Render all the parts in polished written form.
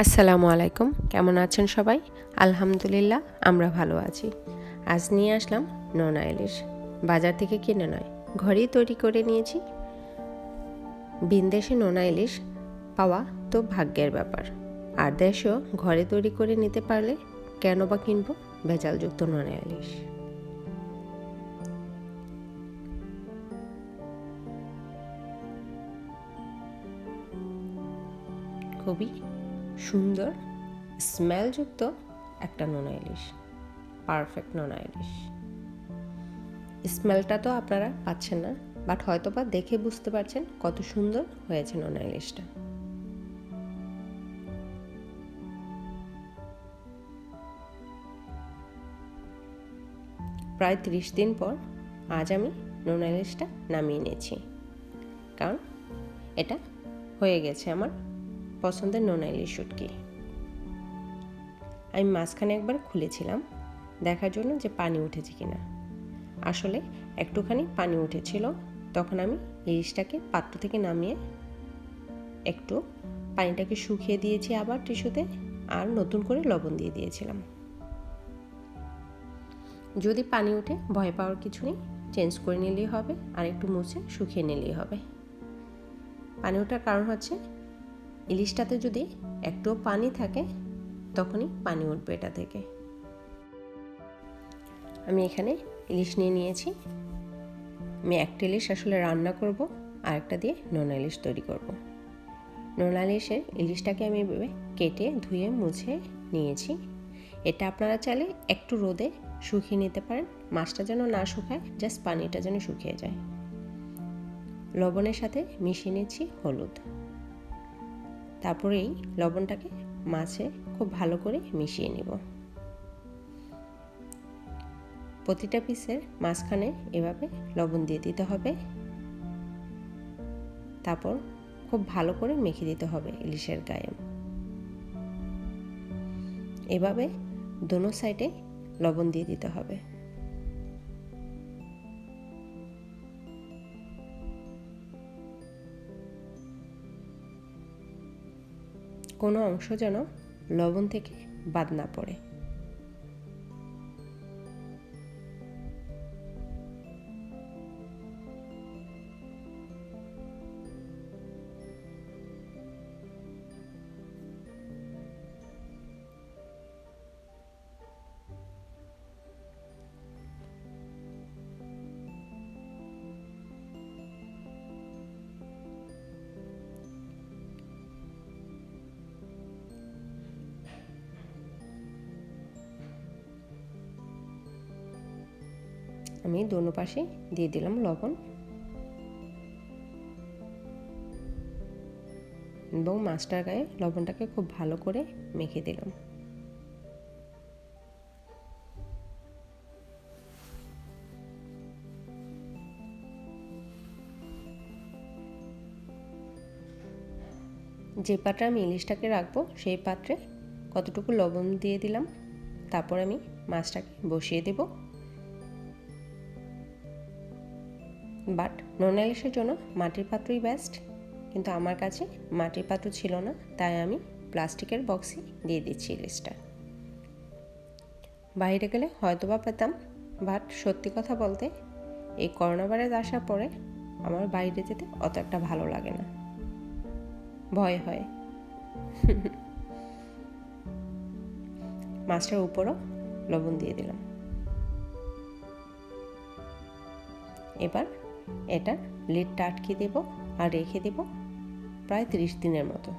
আসসালামু আলাইকুম, কেমন আছেন সবাই? আলহামদুলিল্লাহ আমরা ভালো আছি। আজ নিয়ে আসলাম নোনা ইলিশ। বাজার থেকে কিনে নয়, ঘরেই তৈরি করে নিয়েছি। ভিনদেশে নোনা ইলিশ পাওয়া তো ভাগ্যের ব্যাপার, আর দেশেও ঘরে তৈরি করে নিতে পারলে কেন বা কিনবো ভেজালযুক্ত নোনা ইলিশ। খুবই সুন্দর স্মেলযুক্ত একটা নোনা ইলিশ, পারফেক্ট নোনা ইলিশ। স্মেলটা তো আপনারা পাচ্ছেন না, বাট হয়তো বা দেখে বুঝতে পারছেন কত সুন্দর হয়েছে নোনা ইলিশটা। প্রায় 30 দিন পর আজ আমি নোনা ইলিশটা নামিয়ে নিয়েছি, কারণ এটা হয়ে গেছে আমার পছন্দের নোনা ইলিশ শুটকি। আমি মাঝখানে একবার খুলেছিলাম দেখার জন্য যে পানি উঠেছে কিনা। আসলে একটুখানি পানি উঠেছিল, তখন আমি ইলিশটাকে পাত্র থেকে নামিয়ে একটু পানিটাকে শুকিয়ে দিয়েছি আবার টিস্যুতে, আর নতুন করে লবণ দিয়ে দিয়েছিলাম। যদি পানি উঠে ভয় পাওয়ার কিছু নেই, চেঞ্জ করে নিলেই হবে, আর একটু মুছে শুকিয়ে নিলেই হবে। পানি ওঠার কারণ হচ্ছে ইলিশটাতে যদি একটুও পানি থাকে তখনই পানি উঠবে এটা থেকে। আমি এখানে ইলিশ নিয়ে নিয়েছি। আমি একটা ইলিশ আসলে রান্না করব, আর একটা দিয়ে নোনা ইলিশ তৈরি করব। নোনা ইলিশটাকে আমি এভাবে কেটে ধুয়ে মুছে নিয়েছি। এটা আপনারা চাইলে একটু রোদে শুকিয়ে নিতে পারেন, মাছটা যেন না শুকায়, জাস্ট পানিটা যেন শুকিয়ে যায়। লবণের সাথে মিশিয়ে নিচ্ছি হলুদ। তারপরে এই লবণটাকে মাছে খুব ভালো করে মিশিয়ে নিব। প্রতিটা পিসের মাঝখানে এভাবে লবণ দিয়ে দিতে হবে, তারপর খুব ভালো করে মেখে দিতে হবে ইলিশের গায়ে। এভাবে দোনো সাইডে লবণ দিয়ে দিতে হবে। কোনো অংশ যেন লবণ থেকে বাদ না পড়ে। আমি দোনো পাশে দিয়ে দিলাম লবণ এবং মাছটার গায়ে লবণটাকে খুব ভালো করে মেখে দিলাম। যে পাত্রে আমি ইলিশটাকে রাখবো সেই পাত্রে কতটুকু লবণ দিয়ে দিলাম, তারপর আমি মাছটাকে বসিয়ে দেব। বাট নোনা ইলিশের জন্য মাটির পাত্রই বেস্ট, কিন্তু আমার কাছে মাটির পাত্র ছিল না, তাই আমি প্লাস্টিকের বক্সে দিয়ে দিচ্ছি ইলিশটা। বাইরে গেলে হয়তোবা পেতাম, বাট সত্যি কথা বলতে এই করোনা ভাইরাস আসার পরে আমার বাইরে যেতে অত একটা ভালো লাগে না, ভয় হয়। মাছটার উপরও লবণ দিয়ে দিলাম। এবার এটা লিডটা আটকে দেব আর রেখে দেব প্রায় 30 দিনের মতো।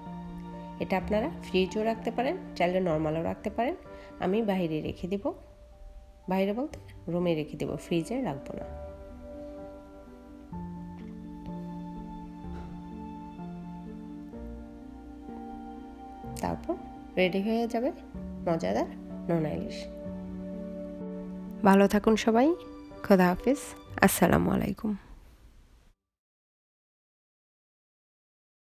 এটা আপনারা ফ্রিজও রাখতে পারেন, চাইলে নর্মালও রাখতে পারেন। আমি বাইরে রেখে দেব, বাইরে বলতে রুমে রেখে দেব, ফ্রিজে রাখবো না। তারপর রেডি হয়ে যাবে মজাদার নোনা ইলিশ। ভালো থাকুন সবাই, খোদা হাফিজ, আসসালামু আলাইকুম।